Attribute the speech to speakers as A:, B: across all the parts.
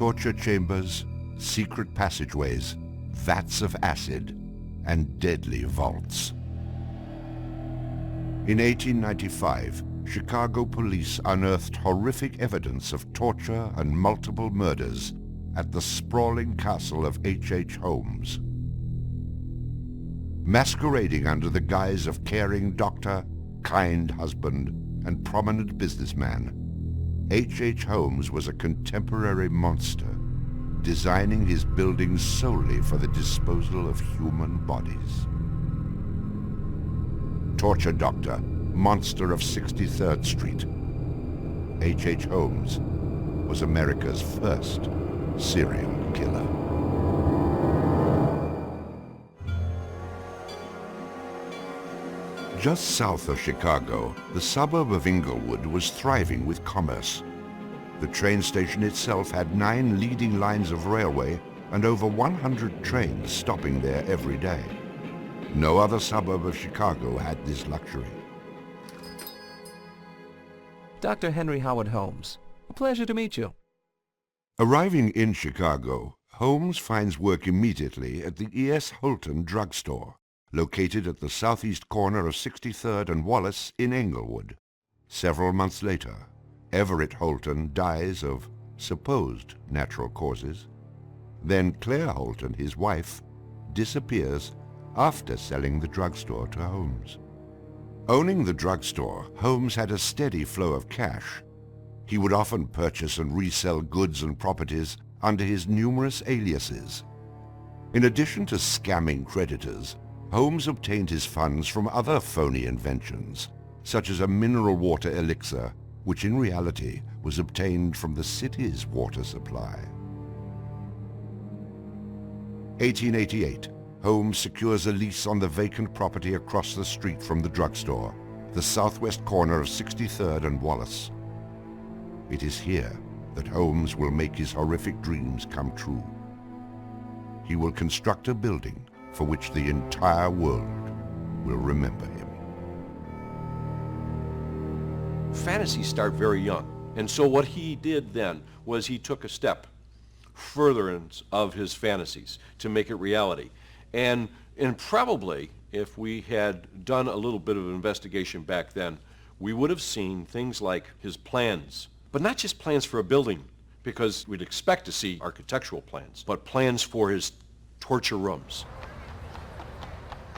A: torture chambers, secret passageways, vats of acid, and deadly vaults. In 1895, Chicago police unearthed horrific evidence of torture and multiple murders at the sprawling castle of H. Holmes. Masquerading under the guise of caring doctor, kind husband, and prominent businessman, H. Holmes was a contemporary monster, designing his buildings solely for the disposal of human bodies. Torture Doctor, Monster of 63rd Street. H. Holmes was America's first serial killer. Just south of Chicago, the suburb of Englewood was thriving with commerce. The train station itself had 9 leading lines of railway and over 100 trains stopping there every day. No other suburb of Chicago had this luxury.
B: Dr. Henry Howard Holmes, a pleasure to meet you.
A: Arriving in Chicago, Holmes finds work immediately at the E.S. Holton drugstore, located at the southeast corner of 63rd and Wallace in Englewood. Several months later, Everett Holton dies of supposed natural causes. Then Claire Holton, his wife, disappears after selling the drugstore to Holmes. Owning the drugstore, Holmes had a steady flow of cash. He would often purchase and resell goods and properties under his numerous aliases. In addition to scamming creditors, Holmes obtained his funds from other phony inventions, such as a mineral water elixir, which in reality was obtained from the city's water supply. 1888, Holmes secures a lease on the vacant property across the street from the drugstore, the southwest corner of 63rd and Wallace. It is here that Holmes will make his horrific dreams come true. He will construct a building for which the entire world will remember him.
C: Fantasies start very young, and so what he did then was he took a step furtherance of his fantasies to make it reality. And probably, if we had done a little bit of an investigation back then, we would have seen things like his plans, but not just plans for a building, because we'd expect to see architectural plans, but plans for his torture rooms.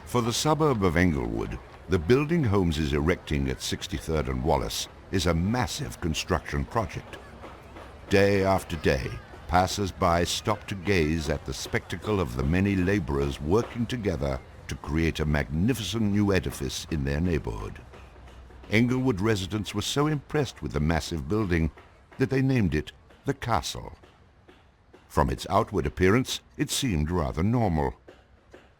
A: For the suburb of Englewood, the building Holmes is erecting at 63rd and Wallace is a massive construction project. Day after day, passers-by stop to gaze at the spectacle of the many laborers working together to create a magnificent new edifice in their neighborhood. Englewood residents were so impressed with the massive building that they named it the Castle. From its outward appearance, it seemed rather normal.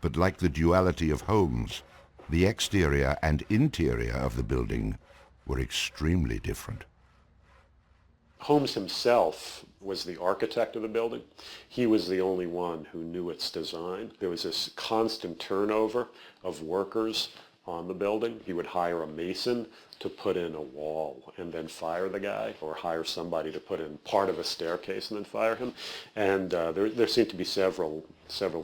A: But like the duality of Holmes, the exterior and interior of the building were extremely different.
D: Holmes himself was the architect of the building. He was the only one who knew its design. There was this constant turnover of workers on the building. He would hire a mason to put in a wall and then fire the guy, or hire somebody to put in part of a staircase and then fire him. And there seemed to be several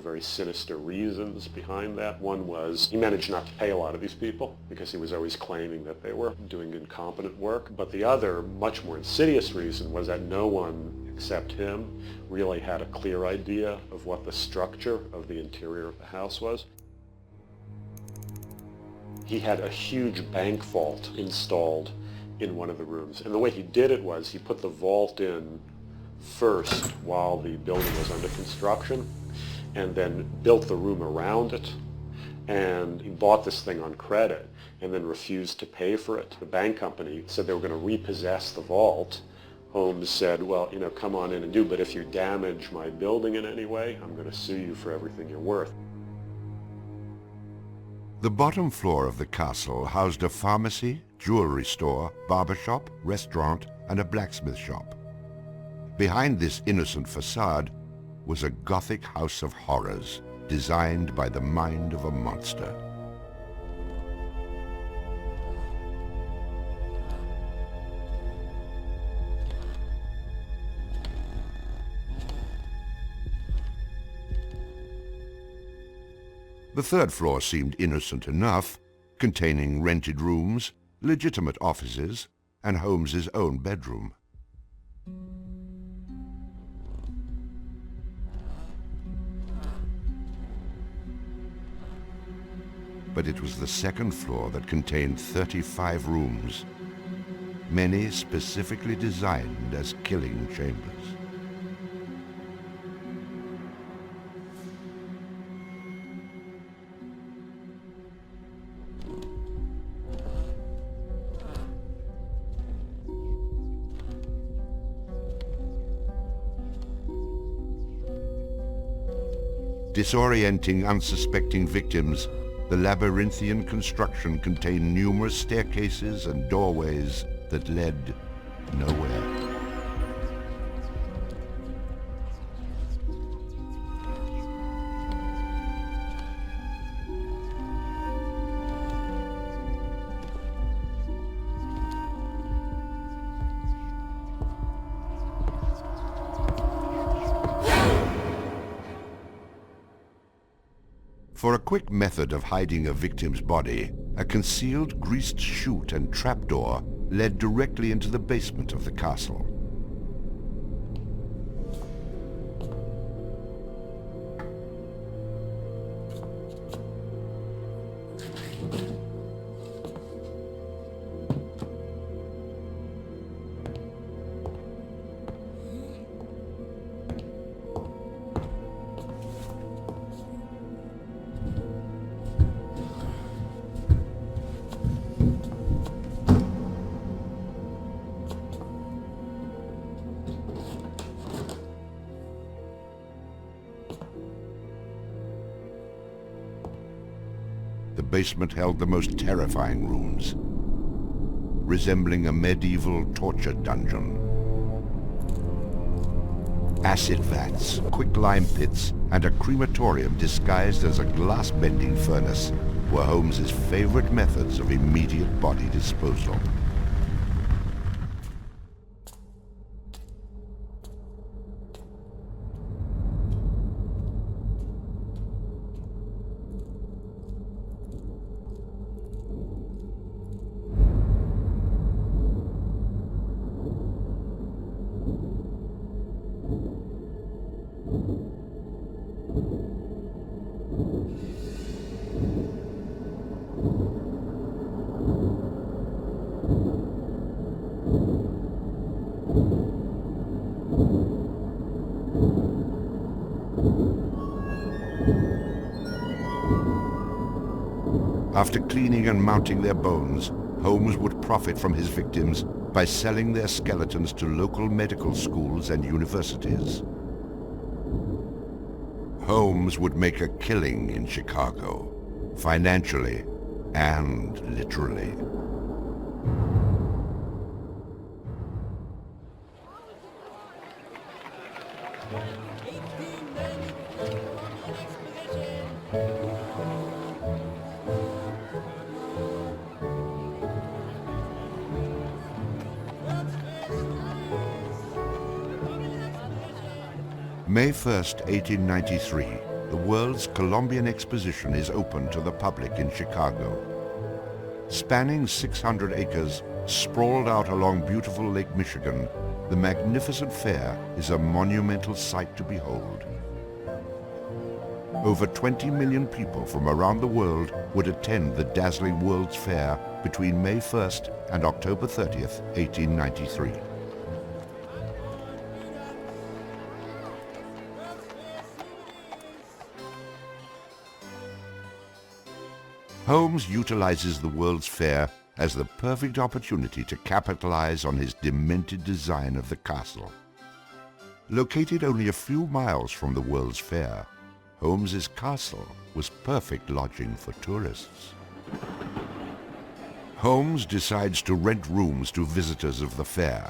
D: very sinister reasons behind that. One was he managed not to pay a lot of these people because he was always claiming that they were doing incompetent work. But the other, much more insidious reason was that no one except him really had a clear idea of what the structure of the interior of the house was. He had a huge bank vault installed in one of the rooms. And the way he did it was he put the vault in first while the building was under construction, and then built the room around it. And he bought this thing on credit and then refused to pay for it. The bank company said they were going to repossess the vault. Holmes said, well, come on in and do, but if you damage my building in any way, I'm going to sue you for everything you're worth.
A: The bottom floor of the castle housed a pharmacy, jewelry store, barber shop, restaurant, and a blacksmith shop. Behind this innocent facade was a Gothic house of horrors designed by the mind of a monster. The third floor seemed innocent enough, containing rented rooms, legitimate offices, and Holmes's own bedroom. But it was the second floor that contained 35 rooms, many specifically designed as killing chambers. Disorienting unsuspecting victims, the labyrinthian construction contained numerous staircases and doorways that led nowhere. For a quick method of hiding a victim's body, a concealed greased chute and trapdoor led directly into the basement of the castle. The basement held the most terrifying rooms, resembling a medieval torture dungeon. Acid vats, quicklime pits, and a crematorium disguised as a glass-bending furnace were Holmes's favorite methods of immediate body disposal. After cleaning and mounting their bones, Holmes would profit from his victims by selling their skeletons to local medical schools and universities. Holmes would make a killing in Chicago, financially and literally. May 1st, 1893, the World's Columbian Exposition is open to the public in Chicago. Spanning 600 acres, sprawled out along beautiful Lake Michigan, the magnificent fair is a monumental sight to behold. Over 20 million people from around the world would attend the dazzling World's Fair between May 1st and October 30th, 1893. Holmes utilizes the World's Fair as the perfect opportunity to capitalize on his demented design of the castle. Located only a few miles from the World's Fair, Holmes's castle was perfect lodging for tourists. Holmes decides to rent rooms to visitors of the fair.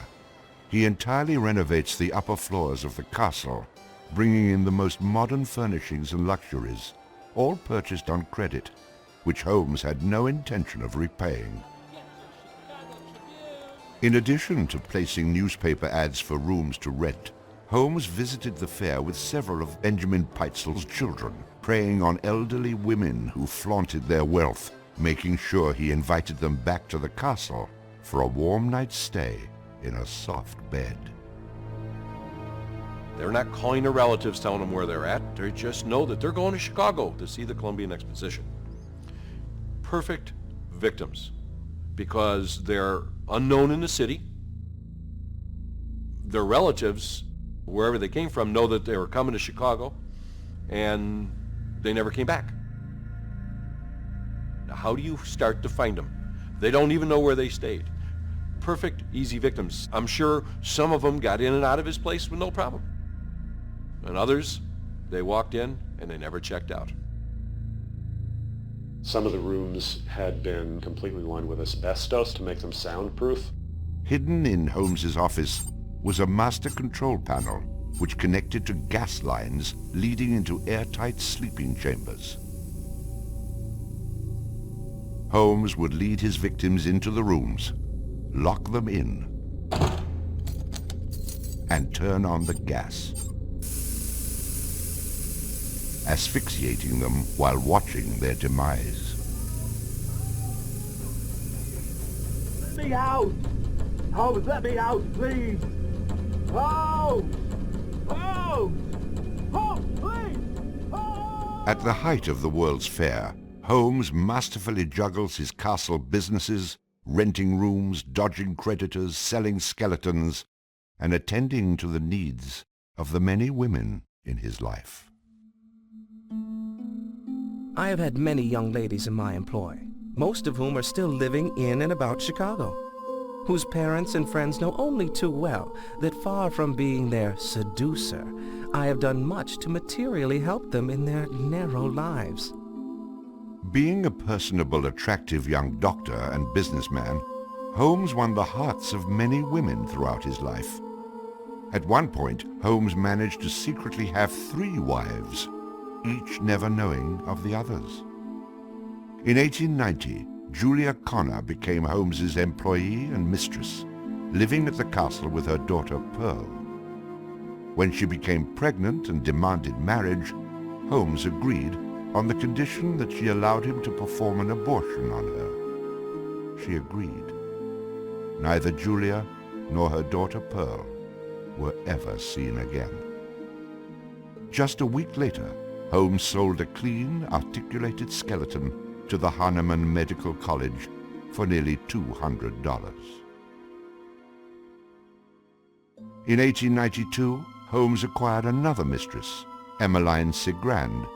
A: He entirely renovates the upper floors of the castle, bringing in the most modern furnishings and luxuries, all purchased on credit, which Holmes had no intention of repaying. In addition to placing newspaper ads for rooms to rent, Holmes visited the fair with several of Benjamin Peitzel's children, preying on elderly women who flaunted their wealth, making sure he invited them back to the castle for a warm night's stay in a soft bed.
C: They're not calling their relatives telling them where they're at. They just know that they're going to Chicago to see the Columbian Exposition. Perfect victims because they're unknown in the city. Their relatives, wherever they came from, know that they were coming to Chicago, and they never came back. Now, how do you start to find them? They don't even know where they stayed. Perfect, easy victims. I'm sure some of them got in and out of his place with no problem. And others, they walked in and they never checked out.
D: Some of the rooms had been completely lined with asbestos to make them soundproof.
A: Hidden in Holmes's office was a master control panel which connected to gas lines leading into airtight sleeping chambers. Holmes would lead his victims into the rooms, lock them in, and turn on the gas, asphyxiating them while watching their demise.
E: Let me out! Holmes, let me out, please! Holmes! Holmes! Holmes, please! Holmes!
A: At the height of the World's Fair, Holmes masterfully juggles his castle businesses, renting rooms, dodging creditors, selling skeletons, and attending to the needs of the many women in his life.
B: I have had many young ladies in my employ, most of whom are still living in and about Chicago, whose parents and friends know only too well that far from being their seducer, I have done much to materially help them in their narrow lives.
A: Being a personable, attractive young doctor and businessman, Holmes won the hearts of many women throughout his life. At one point, Holmes managed to secretly have 3 wives, each never knowing of the others. In 1890, Julia Connor became Holmes's employee and mistress, living at the castle with her daughter Pearl. When she became pregnant and demanded marriage, Holmes agreed on the condition that she allowed him to perform an abortion on her. She agreed. Neither Julia nor her daughter Pearl were ever seen again. Just a week later, Holmes sold a clean, articulated skeleton to the Hahnemann Medical College for nearly $200. In 1892, Holmes acquired another mistress, Emmeline Sigrand,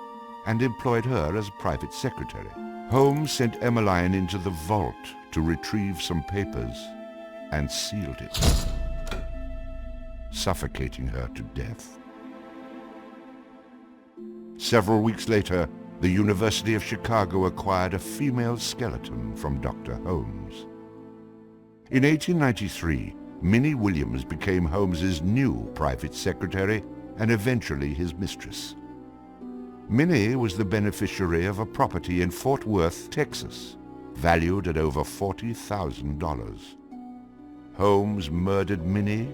A: and employed her as private secretary. Holmes sent Emmeline into the vault to retrieve some papers and sealed it, suffocating her to death. Several weeks later, the University of Chicago acquired a female skeleton from Dr. Holmes. In 1893, Minnie Williams became Holmes's new private secretary and eventually his mistress. Minnie was the beneficiary of a property in Fort Worth, Texas, valued at over $40,000. Holmes murdered Minnie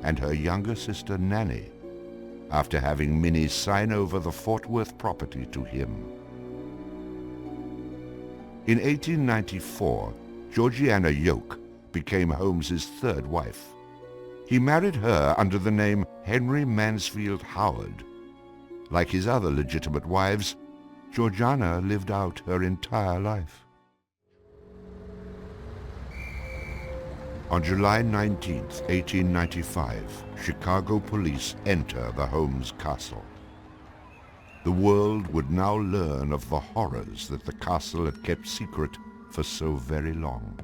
A: and her younger sister Nanny after having Minnie sign over the Fort Worth property to him. In 1894, Georgiana Yoke became Holmes's 3rd wife. He married her under the name Henry Mansfield Howard. Like his other legitimate wives, Georgiana lived out her entire life. On July 19, 1895, Chicago police enter the Holmes castle. The world would now learn of the horrors that the castle had kept secret for so very long.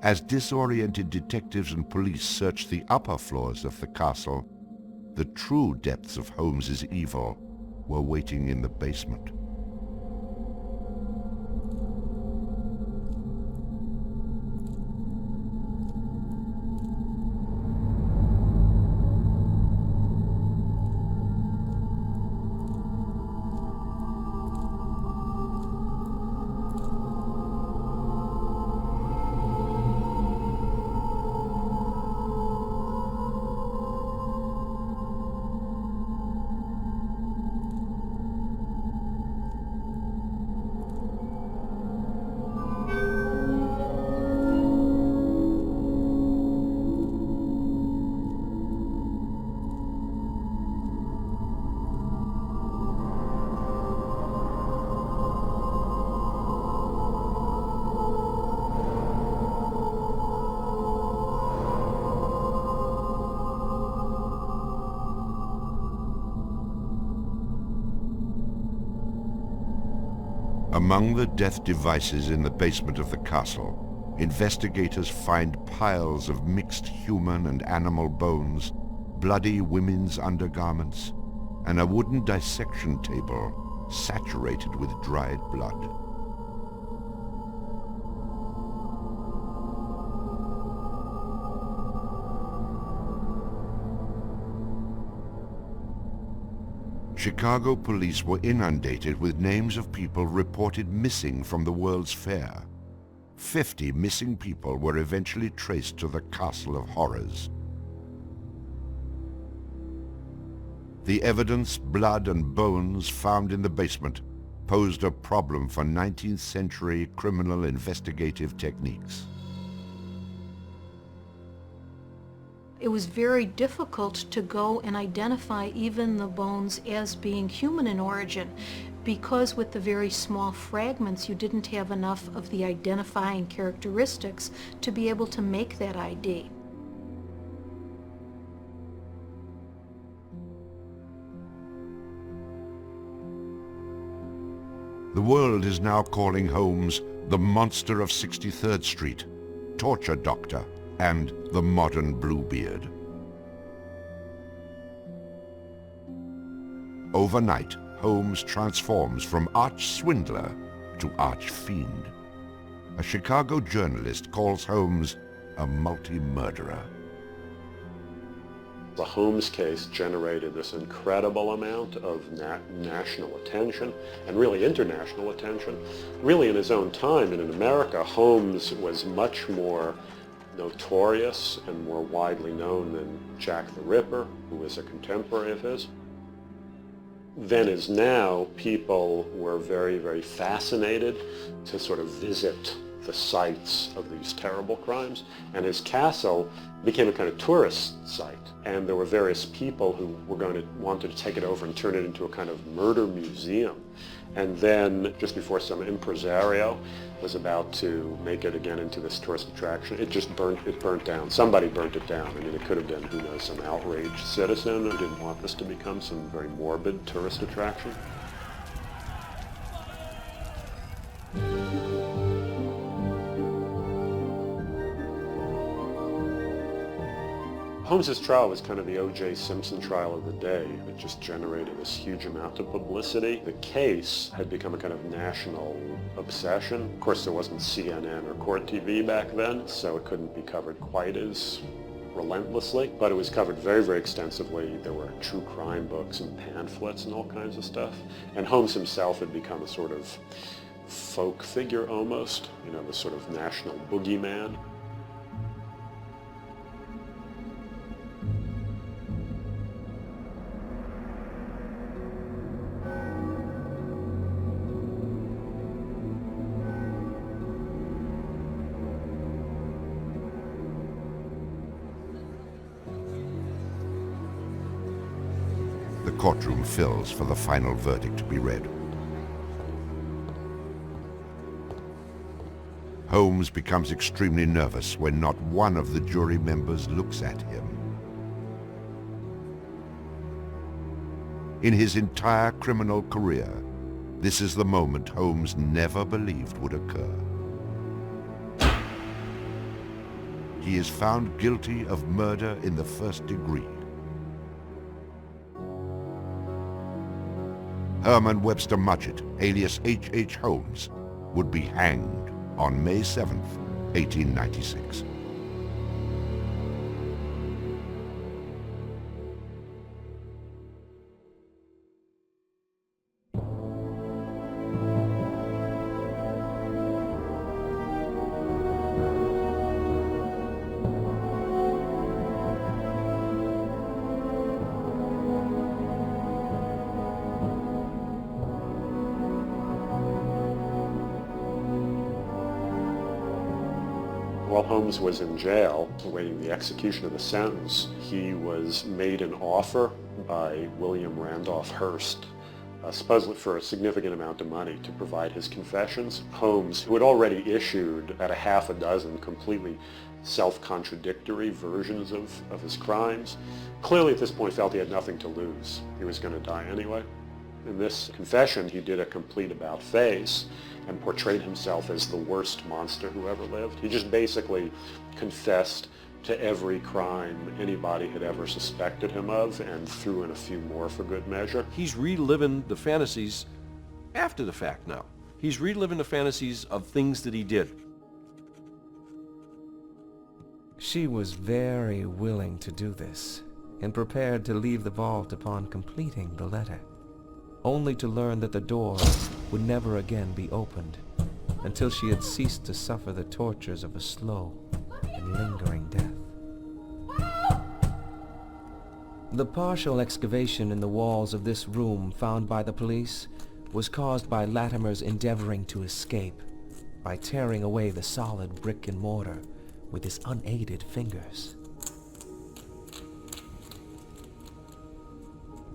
A: As disoriented detectives and police searched the upper floors of the castle, the true depths of Holmes's evil were waiting in the basement. Among the death devices in the basement of the castle, investigators find piles of mixed human and animal bones, bloody women's undergarments, and a wooden dissection table saturated with dried blood. Chicago police were inundated with names of people reported missing from the World's Fair. 50 missing people were eventually traced to the Castle of Horrors. The evidence, blood and bones found in the basement posed a problem for 19th century criminal investigative techniques.
F: It was very difficult to go and identify even the bones as being human in origin, because with the very small fragments you didn't have enough of the identifying characteristics to be able to make that ID.
A: The world is now calling Holmes the monster of 63rd Street, torture doctor, and the modern Bluebeard. Overnight, Holmes transforms from arch-swindler to arch-fiend. A Chicago journalist calls Holmes a multi-murderer.
D: The Holmes case generated this incredible amount of national attention and really international attention. Really in his own time and in America, Holmes was much more notorious and more widely known than Jack the Ripper, who was a contemporary of his. Then as now, people were very, very fascinated to sort of visit the sites of these terrible crimes. And his castle became a kind of tourist site. And there were various people who wanted to take it over and turn it into a kind of murder museum. And then just before some impresario was about to make it again into this tourist attraction, it burnt down. Somebody burnt it down. I mean, it could have been, who knows, some outraged citizen who didn't want this to become some very morbid tourist attraction. Holmes's trial was kind of the O.J. Simpson trial of the day. It just generated this huge amount of publicity. The case had become a kind of national obsession. Of course, there wasn't CNN or Court TV back then, so it couldn't be covered quite as relentlessly, but it was covered very, very extensively. There were true crime books and pamphlets and all kinds of stuff. And Holmes himself had become a sort of folk figure almost, you know, the sort of national boogeyman.
A: The courtroom fills for the final verdict to be read. Holmes becomes extremely nervous when not one of the jury members looks at him. In his entire criminal career, this is the moment Holmes never believed would occur. He is found guilty of murder in the first degree. Herman Webster Mudgett, alias H.H. Holmes, would be hanged on May 7th, 1896.
D: While Holmes was in jail, awaiting the execution of the sentence, he was made an offer by William Randolph Hearst, supposedly for a significant amount of money, to provide his confessions. Holmes, who had already issued about a half a dozen completely self-contradictory versions of his crimes, clearly at this point felt he had nothing to lose. He was going to die anyway. In this confession, he did a complete about-face and portrayed himself as the worst monster who ever lived. He just basically confessed to every crime anybody had ever suspected him of and threw in a few more for good measure.
C: He's reliving the fantasies after the fact now. He's reliving the fantasies of things that he did.
B: She was very willing to do this, and prepared to leave the vault upon completing the letter, only to learn that the door would never again be opened until she had ceased to suffer the tortures of a slow and lingering death. The partial excavation in the walls of this room found by the police was caused by Latimer's endeavoring to escape by tearing away the solid brick and mortar with his unaided fingers.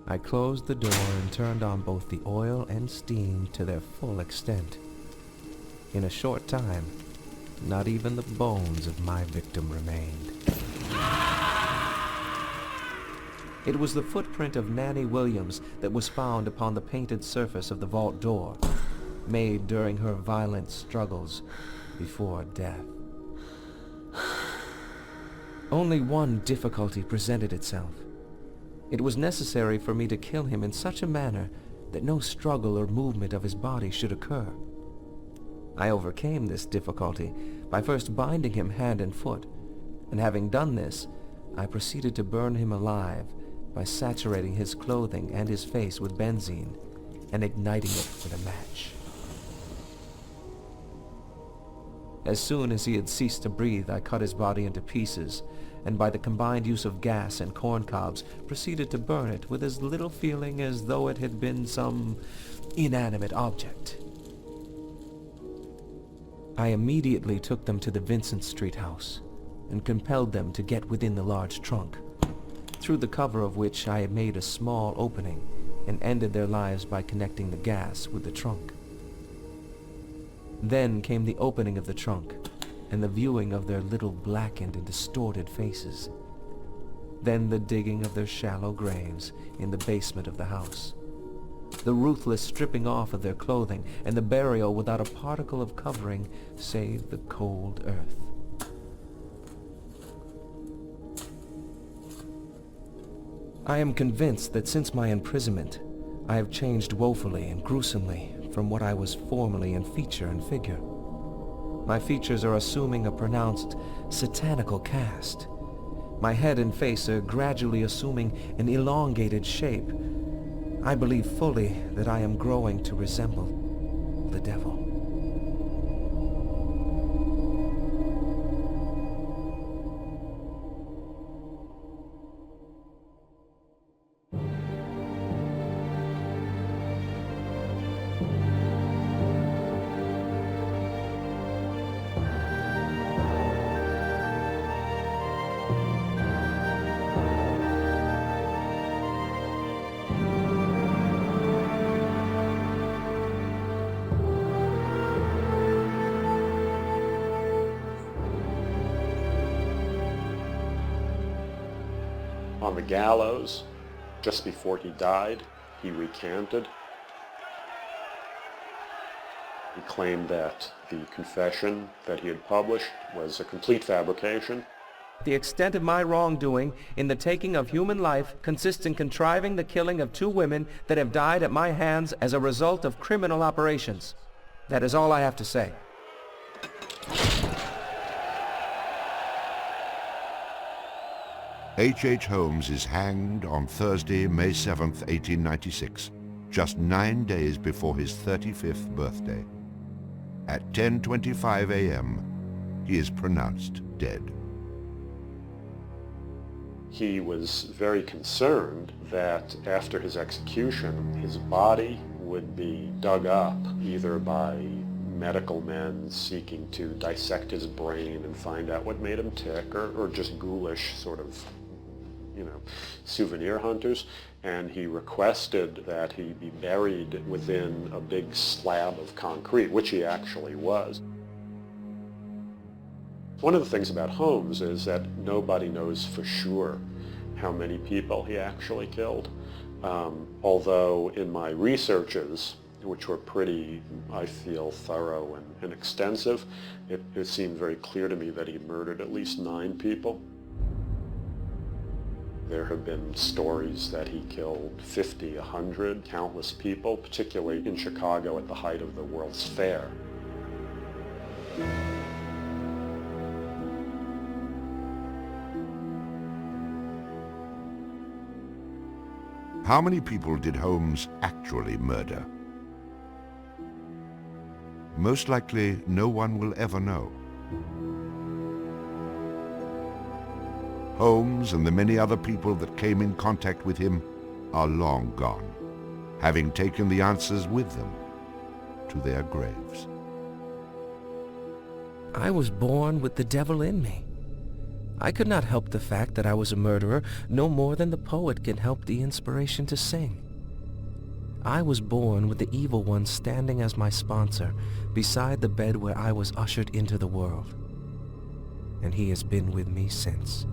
B: I closed the door and turned on both the oil and steam to their full extent. In a short time, not even the bones of my victim remained. It was the footprint of Nanny Williams that was found upon the painted surface of the vault door, made during her violent struggles before death. Only one difficulty presented itself. It was necessary for me to kill him in such a manner that no struggle or movement of his body should occur. I overcame this difficulty by first binding him hand and foot, and having done this, I proceeded to burn him alive by saturating his clothing and his face with benzene and igniting it with a match. As soon as he had ceased to breathe, I cut his body into pieces, and by the combined use of gas and corn cobs, proceeded to burn it with as little feeling as though it had been some inanimate object. I immediately took them to the Vincent Street house, and compelled them to get within the large trunk, through the cover of which I had made a small opening, and ended their lives by connecting the gas with the trunk. Then came the opening of the trunk, and the viewing of their little blackened and distorted faces. Then the digging of their shallow graves in the basement of the house. The ruthless stripping off of their clothing, and the burial without a particle of covering save the cold earth. I am convinced that since my imprisonment, I have changed woefully and gruesomely from what I was formerly in feature and figure. My features are assuming a pronounced satanical cast. My head and face are gradually assuming an elongated shape. I believe fully that I am growing to resemble the devil.
D: On the gallows, just before he died, he recanted. He claimed that the confession that he had published was a complete fabrication.
B: The extent of my wrongdoing in the taking of human life consists in contriving the killing of 2 women that have died at my hands as a result of criminal operations. That is all I have to say.
A: H. Holmes is hanged on Thursday, May 7th, 1896, just 9 days before his 35th birthday. At 10:25 a.m., he is pronounced dead.
D: He was very concerned that after his execution, his body would be dug up either by medical men seeking to dissect his brain and find out what made him tick, or just ghoulish sort of, souvenir hunters, and he requested that he be buried within a big slab of concrete, which he actually was. One of the things about Holmes is that nobody knows for sure how many people he actually killed. Although in my researches, which were pretty, I feel, thorough and extensive, it seemed very clear to me that he murdered at least 9 people. There have been stories that he killed 50, 100, countless people, particularly in Chicago at the height of the World's Fair.
A: How many people did Holmes actually murder? Most likely, no one will ever know. Holmes and the many other people that came in contact with him are long gone, having taken the answers with them to their graves.
B: I was born with the devil in me. I could not help the fact that I was a murderer no more than the poet can help the inspiration to sing. I was born with the evil one standing as my sponsor beside the bed where I was ushered into the world. And he has been with me since.